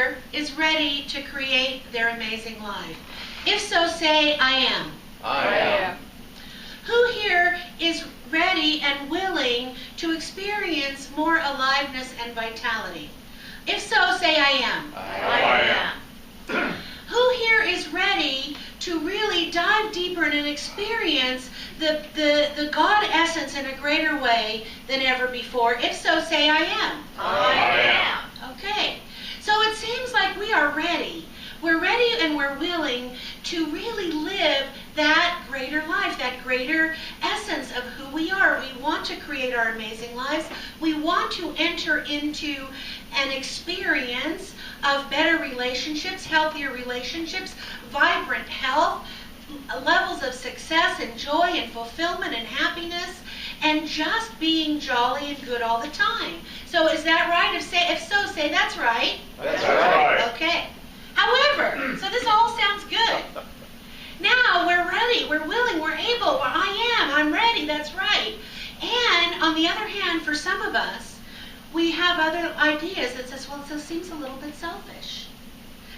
here is ready to create their amazing life? If so, say, I am. I am. Who here is ready and willing to experience more aliveness and vitality? If so, say, I am. I am. Who here is ready to really dive deeper and experience the God essence in a greater way than ever before? If so, say, I am. I am. Okay. So it seems like we are ready. We're ready and we're willing to really live that greater life, that greater essence of who we are. We want to create our amazing lives. We want to enter into an experience of better relationships, healthier relationships, vibrant health, levels of success and joy and fulfillment and happiness, and just being jolly and good all the time. So is that right? If so, say that's right. That's right. Okay. However, so this all sounds good. Now we're ready, we're willing, we're able, I'm ready, that's right. And on the other hand, for some of us, we have other ideas that says, well, this seems a little bit selfish.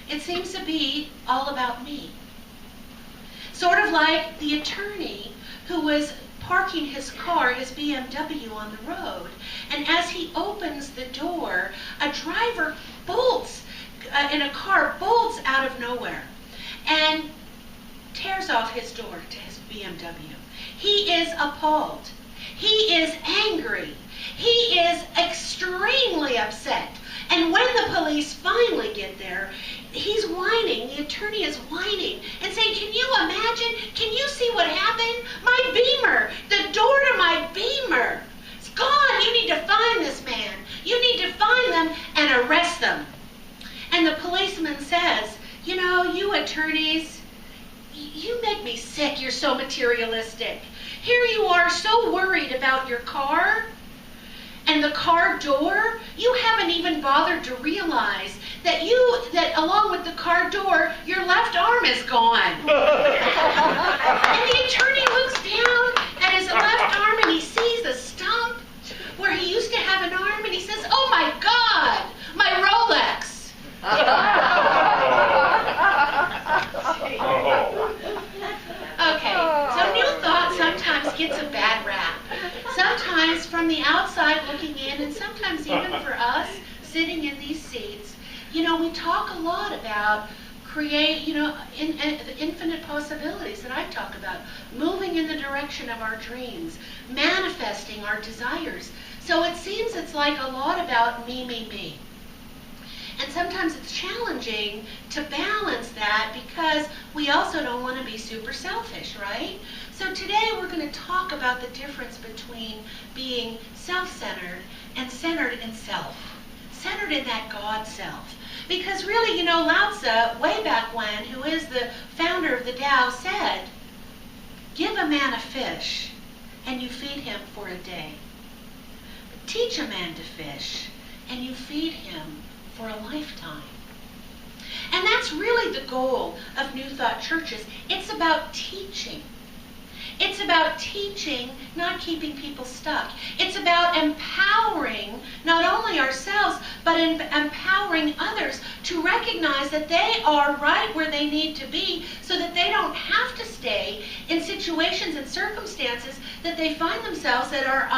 It seems to be all about me. Sort of like the attorney who was parking his car, his BMW, on the road. And as he opens the door, a driver bolts in a car, bolts out of nowhere and tears off his door to his BMW. He is appalled. He is angry. He is extremely upset. And when the police finally get there, he's whining. The attorney is whining and saying, can you imagine? Can you see what happened? My Beamer, the door to my Beamer, it's gone. You need to find this man. You need to find them and arrest them. And the policeman says, you know, you attorneys, you make me sick. You're so materialistic. Here you are so worried about your car and the car door. You haven't even bothered to realize that along with the car door, your left arm is gone. And the attorney looks down at his left arm and he sees a stump where he used to have an arm and he says, oh my God, my Rolex. Okay, so New Thought sometimes gets a bad rap. Sometimes from the outside looking in, and sometimes even for us sitting in these seats, you know, we talk a lot about create, you know, the infinite possibilities that I talk about, moving in the direction of our dreams, manifesting our desires. So it seems it's like a lot about me, me, me. And sometimes it's challenging to balance that because we also don't want to be super selfish, right? So today we're going to talk about the difference between being self-centered and centered in self. Centered in that God self. Because really, you know, Lao Tzu, way back when, who is the founder of the Tao, said, give a man a fish and you feed him for a day. But teach a man to fish and you feed him for a lifetime. And that's really the goal of New Thought churches. It's about teaching. It's about teaching, not keeping people stuck. It's about empowering not only ourselves, but empowering others to recognize that they are right where they need to be so that they don't have to stay in situations and circumstances that they find themselves that are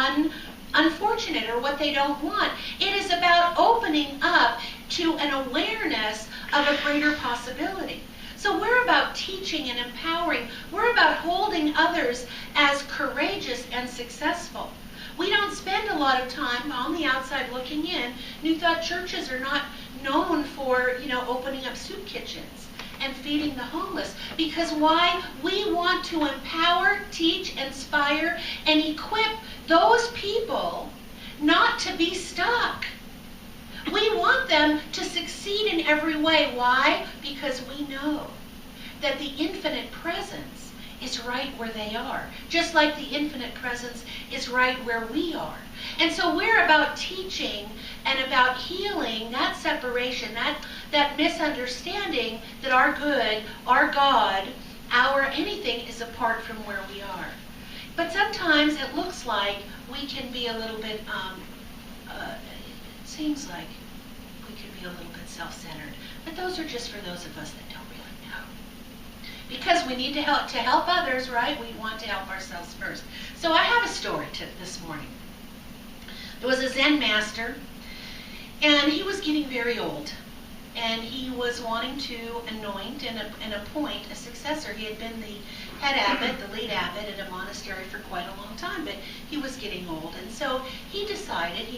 unfortunate or what they don't want. It is about opening up to an awareness of a greater possibility. So we're about teaching and empowering. We're about holding others as courageous and successful. We don't spend a lot of time on the outside looking in. New Thought churches are not known for, you know, opening up soup kitchens and feeding the homeless. Because why? We want to empower, teach, inspire, and equip those people not to be stuck. We want them to succeed in every way. Why? Because we know that the infinite presence is right where they are, just like the infinite presence is right where we are. And so we're about teaching and about healing that separation, that misunderstanding that our good, our God, our anything is apart from where we are. But sometimes it looks like we can be a little bit, it seems like we can be be a little bit self-centered. But those are just for those of us that don't really know. Because we need to help others, right? We want to help ourselves first. So I have a story this morning. There was a Zen master, and he was getting very old. And he was wanting to anoint and appoint a successor. He had been the head abbot, the lead abbot at a monastery for quite a long time, but he was getting old. And so he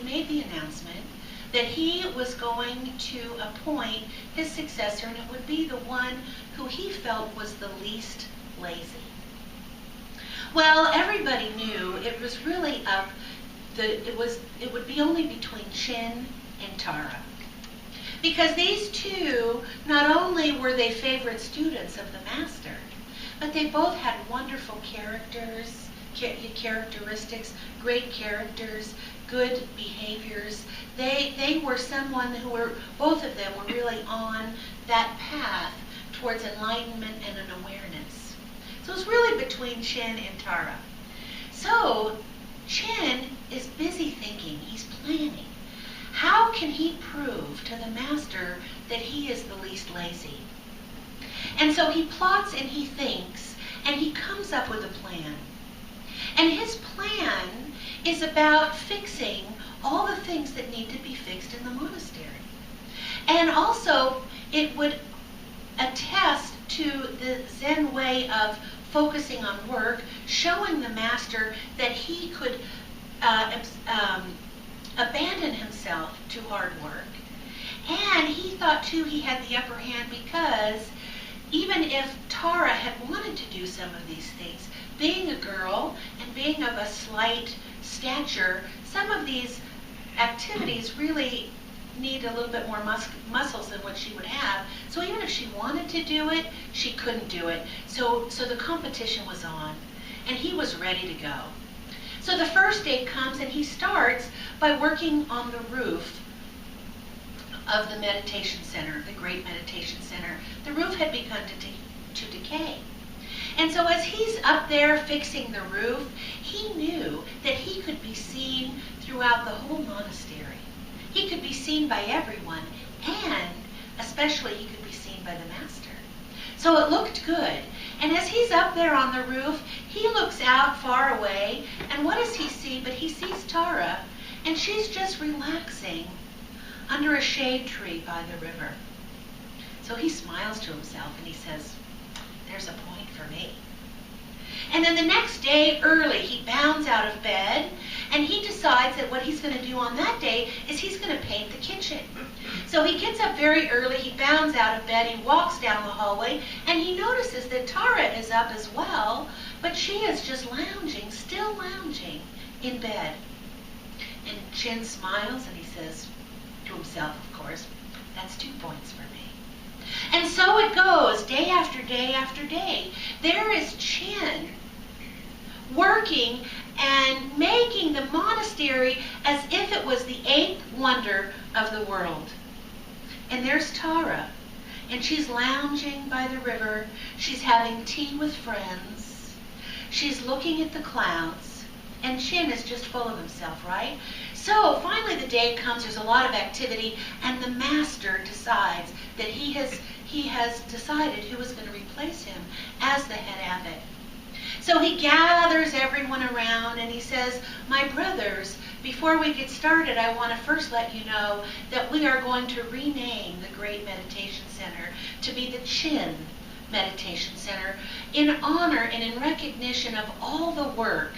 made the announcement that he was going to appoint his successor, and it would be the one who he felt was the least lazy. Well, everybody knew it was really it would be only between Chin and Tara. Because these two, not only were they favorite students of the master, but they both had wonderful characteristics, great characters, good behaviors. They were someone who both of them were really on that path towards enlightenment and an awareness. So it was really between Chin and Tara. So Chin is busy thinking, he's planning. How can he prove to the master that he is the least lazy? And so he plots and he thinks, and he comes up with a plan. And his plan is about fixing all the things that need to be fixed in the monastery. And also, it would attest to the Zen way of focusing on work, showing the master that he could abandon himself to hard work. And he thought, too, he had the upper hand because even if Tara had wanted to do some of these things, being a girl and being of a slight stature, some of these activities really need a little bit more muscles than what she would have. So even if she wanted to do it, she couldn't do it. So the competition was on, and he was ready to go. So the first day comes, and he starts by working on the roof of the meditation center, the great meditation center. The roof had begun to decay. And so as he's up there fixing the roof, he knew that he could be seen throughout the whole monastery. He could be seen by everyone, and especially he could be seen by the master. So it looked good. And as he's up there on the roof, he looks out far away, and what does he see? But he sees Tara, and she's just relaxing under a shade tree by the river. So he smiles to himself, and he says, "There's a point for me." And then the next day early, he bounds out of bed, and he decides that what he's going to do on that day is he's going to paint the kitchen. So he gets up very early, he bounds out of bed, he walks down the hallway, and he notices that Tara is up as well, but she is just lounging, still lounging in bed. And Chin smiles, and he says to himself, of course, "That's 2 points for me." And so it goes, day after day after day. There is Chin working and making the monastery as if it was the 8th wonder of the world. And there's Tara, and she's lounging by the river. She's having tea with friends. She's looking at the clouds, and Chin is just full of himself, right? So finally the day comes, there's a lot of activity, and the master decides that he has decided who is going to replace him as the head abbot. So he gathers everyone around and he says, "My brothers, before we get started, I want to first let you know that we are going to rename the Great Meditation Center to be the Chin Meditation Center in honor and in recognition of all the work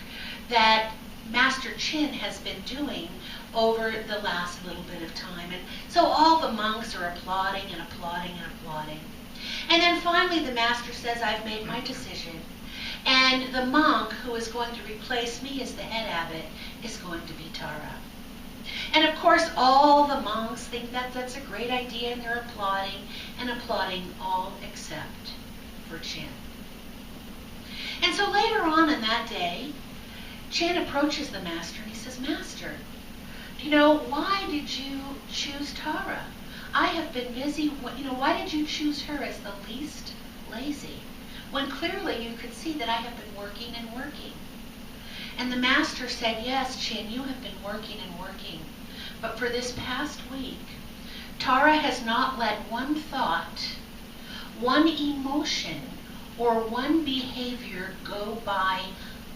that Master Chin has been doing over the last little bit of time." And so all the monks are applauding and applauding and applauding. And then finally the master says, "I've made my decision. And the monk who is going to replace me as the head abbot is going to be Tara." And of course all the monks think that that's a great idea, and they're applauding and applauding, all except for Chin. And so later on in that day, Chin approaches the master and he says, "Master, why did you choose Tara? I have been busy, why did you choose her as the least lazy? When clearly you could see that I have been working and working." And the master said, "Yes, Chin, you have been working and working. But for this past week, Tara has not let one thought, one emotion, or one behavior go by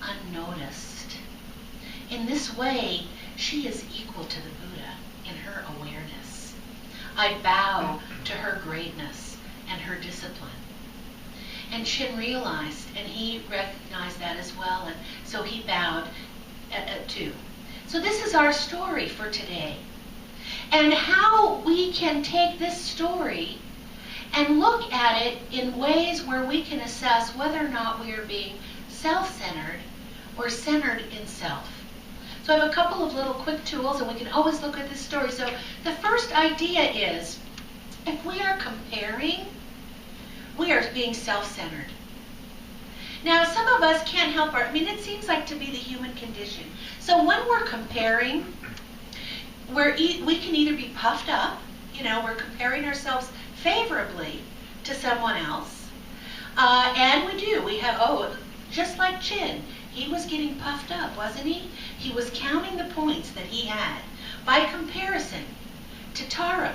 unnoticed. In this way, she is equal to the Buddha in her awareness. I bow to her greatness and her discipline. And Chin realized, and he recognized that as well, and so he bowed too. So this is our story for today. And how we can take this story and look at it in ways where we can assess whether or not we are being self-centered or centered in self. So I have a couple of little quick tools, and we can always look at this story. So the first idea is, if we are comparing, we are being self-centered. Now, some of us can't help it seems like to be the human condition. So when we're comparing, we can either be puffed up, we're comparing ourselves favorably to someone else, and we have, just like Chin, he was getting puffed up, wasn't he? He was counting the points that he had by comparison to Tara.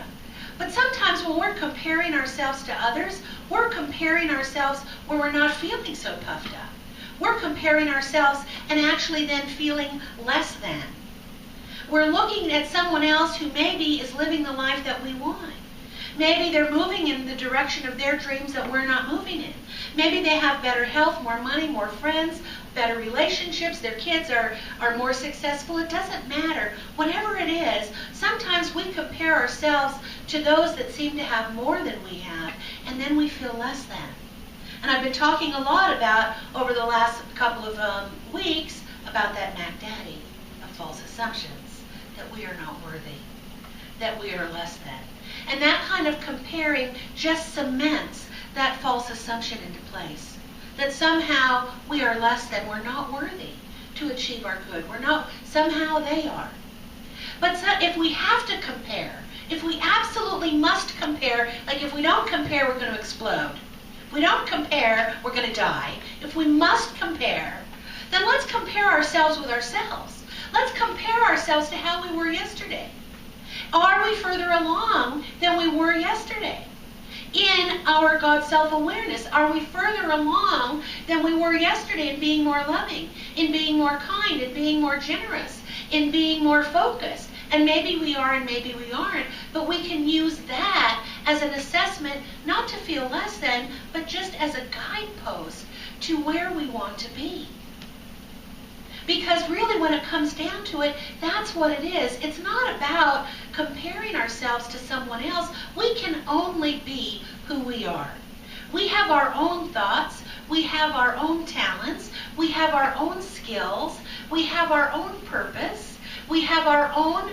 But sometimes when we're comparing ourselves to others, we're comparing ourselves where we're not feeling so puffed up. We're comparing ourselves and actually then feeling less than. We're looking at someone else who maybe is living the life that we want. Maybe they're moving in the direction of their dreams that we're not moving in. Maybe they have better health, more money, more friends, better relationships, their kids are more successful. It doesn't matter. Whatever it is, sometimes we compare ourselves to those that seem to have more than we have, and then we feel less than. And I've been talking a lot about, over the last couple of weeks, about that Mac Daddy of false assumptions, that we are not worthy, that we are less than. And that kind of comparing just cements that false assumption into place. That somehow we are less than, we're not worthy to achieve our good. We're not, somehow they are. But so if we have to compare, if we absolutely must compare, like if we don't compare, we're going to explode. If we don't compare, we're going to die. If we must compare, then let's compare ourselves with ourselves. Let's compare ourselves to how we were yesterday. Are we further along than we were yesterday? In our God self-awareness, are we further along than we were yesterday in being more loving, in being more kind, in being more generous, in being more focused? And maybe we are and maybe we aren't, but we can use that as an assessment, not to feel less than, but just as a guidepost to where we want to be. Because really when it comes down to it, that's what it is. It's not about comparing ourselves to someone else. We can only be who we are. We have our own thoughts. We have our own talents. We have our own skills. We have our own purpose. We have our own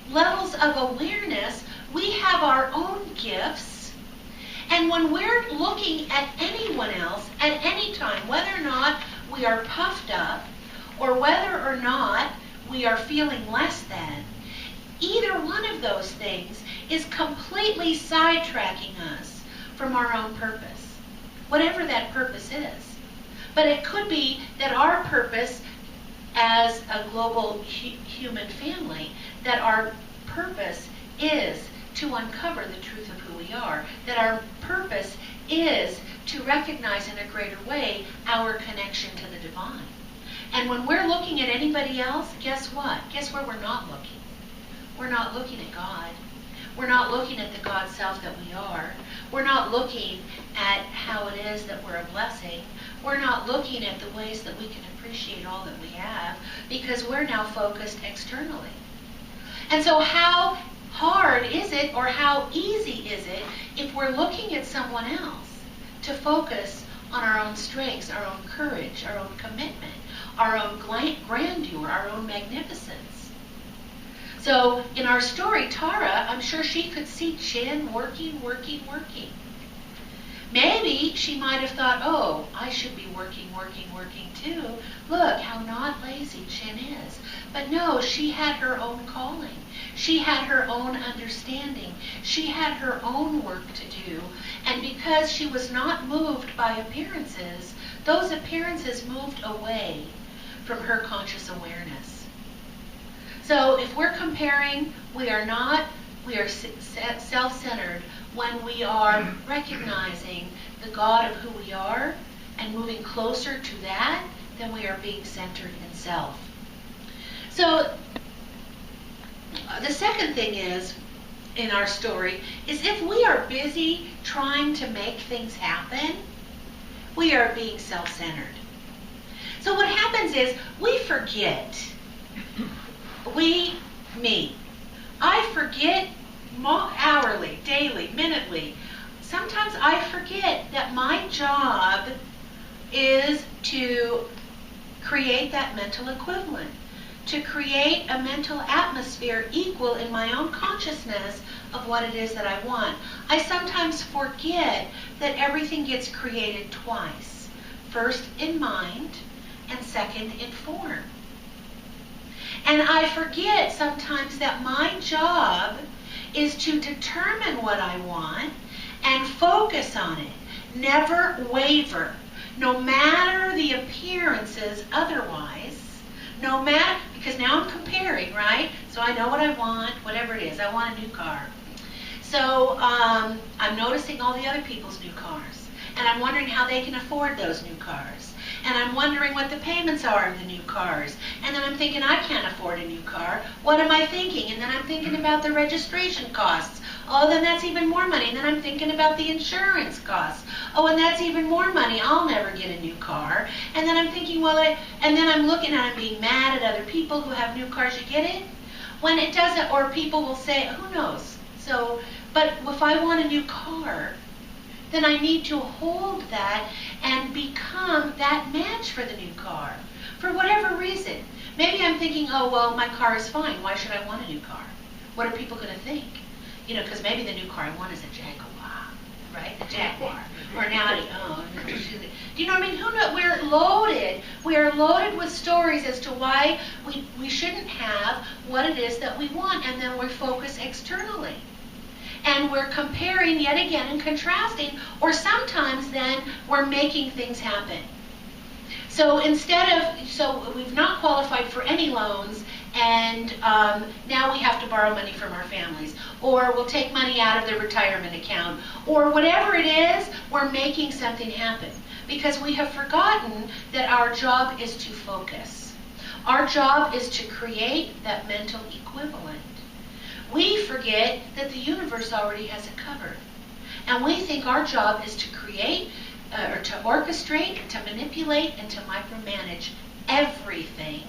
levels of awareness. We have our own gifts. And when we're looking at anyone else at any time, whether or not we are puffed up or whether or not we are feeling less than, either one of those things is completely sidetracking us from our own purpose, whatever that purpose is. But it could be that our purpose as a global human family, that our purpose is to uncover the truth of who we are, that our purpose is to recognize in a greater way our connection to the divine. And when we're looking at anybody else, guess what? Guess where we're not looking? We're not looking at God. We're not looking at the God self that we are. We're not looking at how it is that we're a blessing. We're not looking at the ways that we can appreciate all that we have, because we're now focused externally. And so how hard is it, or how easy is it, if we're looking at someone else, to focus on our own strengths, our own courage, our own commitment, our own grandeur, our own magnificence? So in our story, Tara, I'm sure she could see Chin working. Maybe she might have thought, oh, I should be working too. Look how not lazy Chin is. But no, she had her own calling. She had her own understanding. She had her own work to do. And because she was not moved by appearances, those appearances moved away from her conscious awareness. So if we're comparing, we are self-centered when we are recognizing the God of who we are and moving closer to that, then we are being centered in self. So the second thing is, in our story, is if we are busy trying to make things happen, we are being self-centered. So what happens is we forget. I forget hourly, daily, minutely. Sometimes I forget that my job is to create that mental equivalent, to create a mental atmosphere equal in my own consciousness of what it is that I want. I sometimes forget that everything gets created twice. First in mind, and second in form. And I forget sometimes that my job is to determine what I want and focus on it. Never waver. No matter the appearances otherwise, because now I'm comparing, right? So I know what I want, whatever it is. I want a new car. So I'm noticing all the other people's new cars. And I'm wondering how they can afford those new cars. And I'm wondering what the payments are of the new cars. And then I'm thinking, I can't afford a new car. What am I thinking? And then I'm thinking about the registration costs. Oh, then that's even more money. And then I'm thinking about the insurance costs. Oh, and that's even more money. I'll never get a new car. And then I'm thinking, and then I'm looking at, I'm being mad at other people who have new cars. You get it? When it doesn't, or people will say, who knows? So, but if I want a new car, then I need to hold that and become that match for the new car, for whatever reason. Maybe I'm thinking, oh, well, my car is fine. Why should I want a new car? What are people going to think? Because maybe the new car I want is a Jaguar, right? A Jaguar. Or an Audi. Oh, do you know what I mean? We're loaded. We are loaded with stories as to why we shouldn't have what it is that we want, and then we focus externally. And we're comparing yet again and contrasting, or sometimes then we're making things happen. So so we've not qualified for any loans, and now we have to borrow money from our families, or we'll take money out of the retirement account, or whatever it is, we're making something happen. Because we have forgotten that our job is to focus. Our job is to create that mental equivalent. We forget that the universe already has it covered. And we think our job is to create, or to orchestrate, to manipulate, and to micromanage everything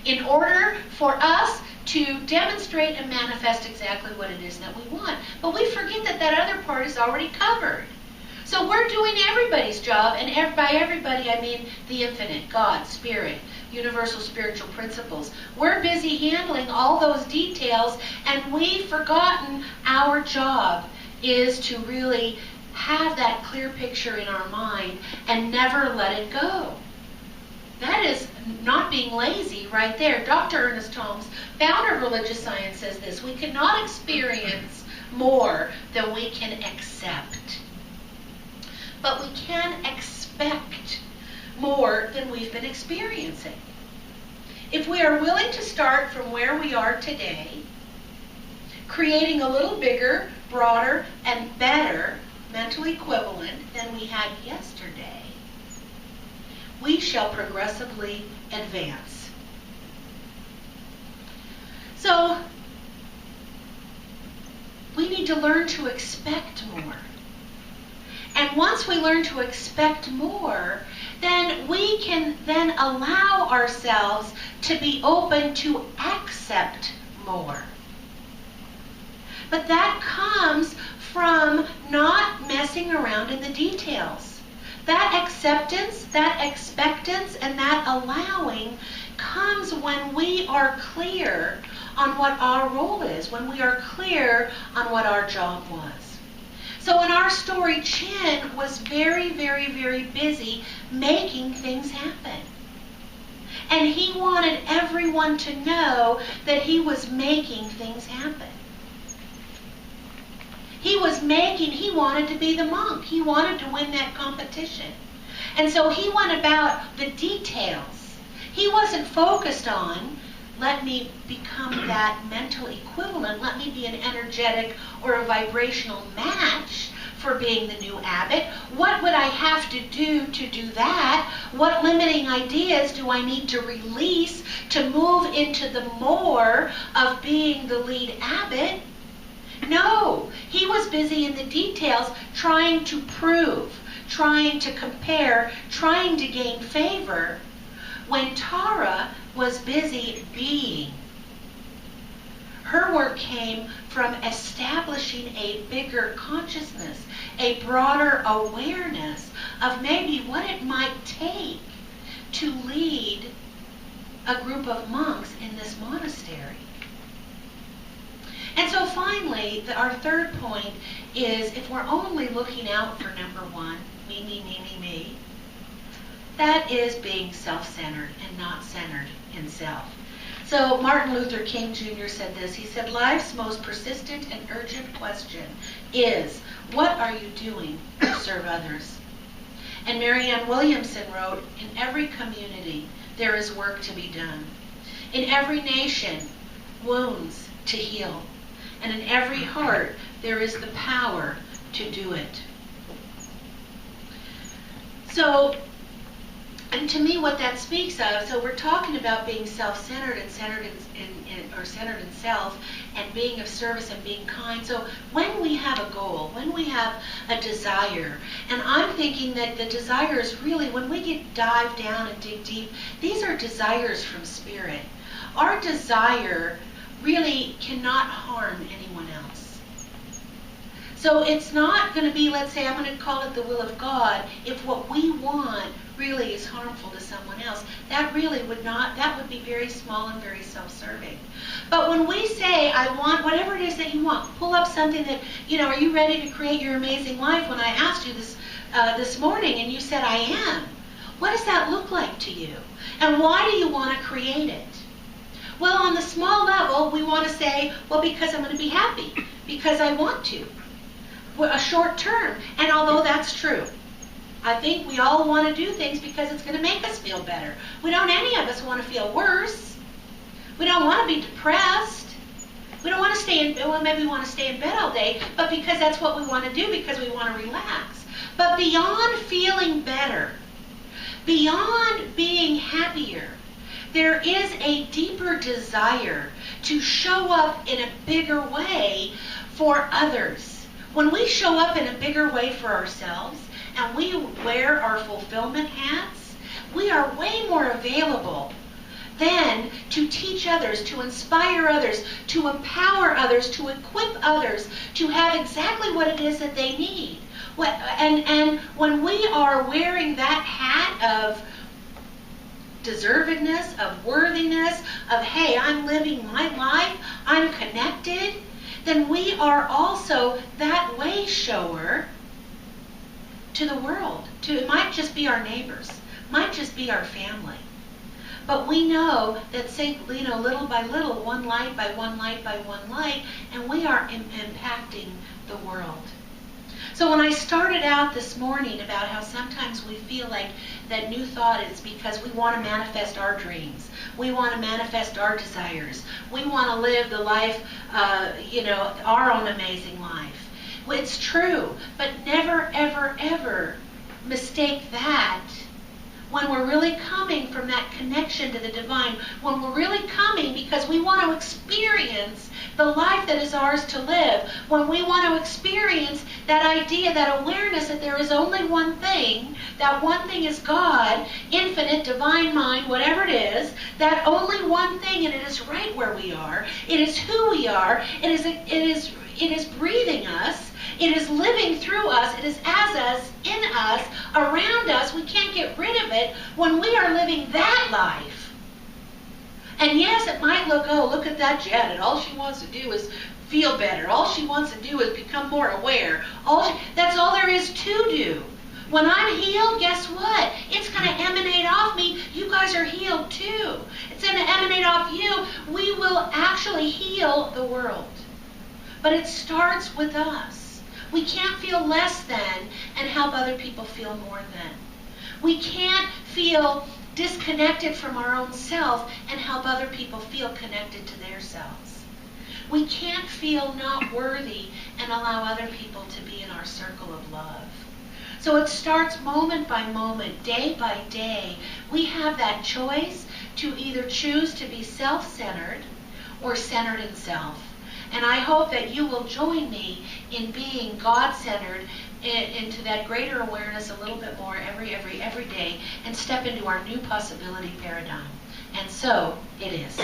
in order for us to demonstrate and manifest exactly what it is that we want. But we forget that that other part is already covered. So we're doing everybody's job, and by everybody I mean the infinite, God, Spirit, universal spiritual principles. We're busy handling all those details, and we've forgotten our job is to really have that clear picture in our mind and never let it go. That is not being lazy right there. Dr. Ernest Holmes, founder of religious science, says this: we cannot experience more than we can accept. But we can expect more than we've been experiencing. If we are willing to start from where we are today, creating a little bigger, broader, and better mental equivalent than we had yesterday, we shall progressively advance. So, we need to learn to expect more. And once we learn to expect more, then we can then allow ourselves to be open to accept more. But that comes from not messing around in the details. That acceptance, that expectance, and that allowing comes when we are clear on what our role is, when we are clear on what our job was. So in our story, Chin was very, very, very busy making things happen. And he wanted everyone to know that he was making things happen. He wanted to be the monk. He wanted to win that competition. And so he went about the details. He wasn't focused on let me become that mental equivalent. Let me be an energetic or a vibrational match for being the new abbot. What would I have to do that? What limiting ideas do I need to release to move into the more of being the lead abbot? No, he was busy in the details, trying to prove, trying to compare, trying to gain favor, when Tara was busy being. Her work came from establishing a bigger consciousness, a broader awareness of maybe what it might take to lead a group of monks in this monastery. And so finally, our third point is, if we're only looking out for number one, me, that is being self-centered and not centered in self. So Martin Luther King Jr. said this. He said, life's most persistent and urgent question is, what are you doing to serve others? And Marianne Williamson wrote, in every community, there is work to be done. In every nation, wounds to heal. And in every heart, there is the power to do it. So, and to me, what that speaks of, so we're talking about being self-centered and centered in self, and being of service and being kind. So when we have a goal, when we have a desire, and I'm thinking that the desire is really, when we dive down and dig deep, these are desires from spirit. Our desire really cannot harm anyone else. So it's not going to be, let's say, I'm going to call it the will of God, if what we want really is harmful to someone else. That really would not, that would be very small and very self-serving. But when we say, I want whatever it is that you want, pull up something that, are you ready to create your amazing life? When I asked you this morning and you said, I am. What does that look like to you? And why do you want to create it? Well, on the small level, we want to say, well, because I'm going to be happy, because I want to. A short term. And although that's true, I think we all want to do things because it's going to make us feel better. We don't, any of us want to feel worse. We don't want to be depressed. We don't want to stay in, well, maybe we want to stay in bed all day, but because that's what we want to do, because we want to relax. But beyond feeling better, beyond being happier, there is a deeper desire to show up in a bigger way for others. When we show up in a bigger way for ourselves and we wear our fulfillment hats, we are way more available then to teach others, to inspire others, to empower others, to equip others to have exactly what it is that they need. And when we are wearing that hat of deservedness, of worthiness, of, hey, I'm living my life, I'm connected, then we are also that way shower to the world. It might just be our neighbors, might just be our family. But we know that, say, little by little, one light by one light by one light, and we are impacting the world. So when I started out this morning about how sometimes we feel like that new thought is because we want to manifest our dreams. We want to manifest our desires. We want to live the life, our own amazing life. Well, it's true, but never, ever, ever mistake that when we're really coming from that connection to the divine, when we're really coming because we want to experience the life that is ours to live, when we want to experience that idea, that awareness that there is only one thing, that one thing is God, infinite, divine mind, whatever it is, that only one thing, and it is right where we are, it is who we are, it is breathing us, it is living through us, it is as us, in us, around us. We can't get rid of it when we are living that life. And yes, it might look, oh, look at that Janet. All she wants to do is feel better. All she wants to do is become more aware. That's all there is to do. When I'm healed, guess what? It's going to emanate off me. You guys are healed too. It's going to emanate off you. We will actually heal the world. But it starts with us. We can't feel less than and help other people feel more than. We can't feel disconnected from our own self and help other people feel connected to their selves. We can't feel not worthy and allow other people to be in our circle of love. So it starts moment by moment, day by day. We have that choice to either choose to be self-centered or centered in self. And I hope that you will join me in being God-centered into that greater awareness a little bit more every day and step into our new possibility paradigm. And so it is.